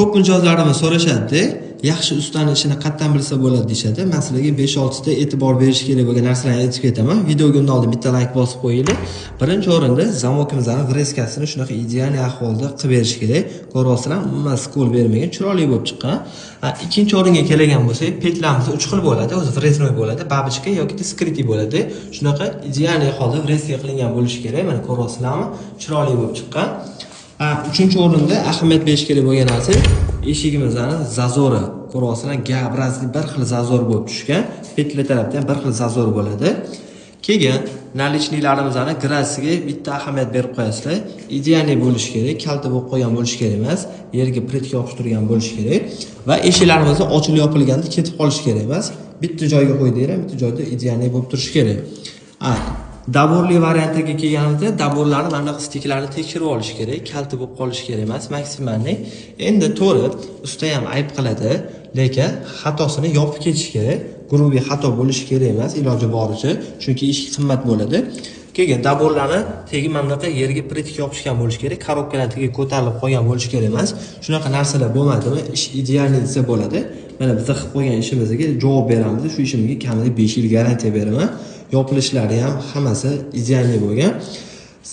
Ko'p mijozlarimiz so'rashadi, yaxshi ustani ishini qayerdan bilsa bo'ladi deyshadi. Men sizlarga 5-6 ta e'tibor berish kerak bo'lgan narsalarni aytib ketaman. Videoga undan oldin bitta like bosib qo'yinglar. Birinchi o'rinda zamokimizning vreskasini shunaqa ideal ahvolda qilib berish kerak. Ko'ryapsizlar, umuman skol bermagan, chiroyli bo'lib chiqqan. Ikkinchi o'ringa kelgan bo'lsak, petlarimiz 3 xil bo'ladi. O'zi vreznoy bo'ladi, babichka yoki skritli bo'ladi. Shunaqa ideal ahvolda vreska qilingan bo'lishi kerak. Mana ko'ryapsizlarmi? Chiroyli bo'lib chiqqan. Uchinchi o'rinda ahamiyat berish kerak bo'lgan narsa eshigimizning zazori. Ko'ryapsizlar, G-obrazli bir xil zazor bo'lib tushgan. Petlar tarafdan ham bir xil zazor bo'ladi. Keyin nalichniklarimizning grasiga bitta ahamiyat berib qo'yasizlar. Ideal bo'lishi kerak, kalta bo'lib qolgan bo'lishi kerak emas, yerga pretka yopishtirgan bo'lishi kerak va eshiklarimiz ochilib yopilganda ketib qolishi kerak emas. Bitta joyga qo'ydinglar, bitta joyda ideal bo'lib turishi kerak. Daborli variantiga kelganimizda daborlarni mana bunaqa stiklarni tekshirib olish kerak, kalta bo'lib qolishi kerak emas, maksimalni. Endi to'g'ri, usta ham ayb qiladi, lekin xatosini yopib ketish kerak. Guruhiy xato bo'lishi kerak emas, iloji boricha, chunki ish qimmat bo'ladi. Keyin daborlarni tegi mana bunaqa yerga pretik yopishgan bo'lishi kerak, korobkadan tegi ko'tarilib qolgan bo'lishi kerak emas. Shunaqa narsalar bo'lmadimi, ish ideal desa bo'ladi. Mana biz qilib qo'ygan ishimizga javob beramiz. Shu ishimizga kamida 5 yil garantiya beraman. Yopilishlari ham hammasi ideal bo'lgan.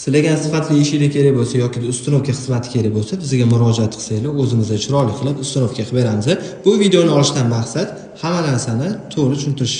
Sizlarga sifatli eshiklar kerak bo'lsa yoki ustunovka xizmati kerak bo'lsa, bizga murojaat qilsanglar, o'zimizga chiroyli qilib ustunovka qilib beramiz. Bu videoni olishdan maqsad hamma narsani to'g'ri tushuntirish.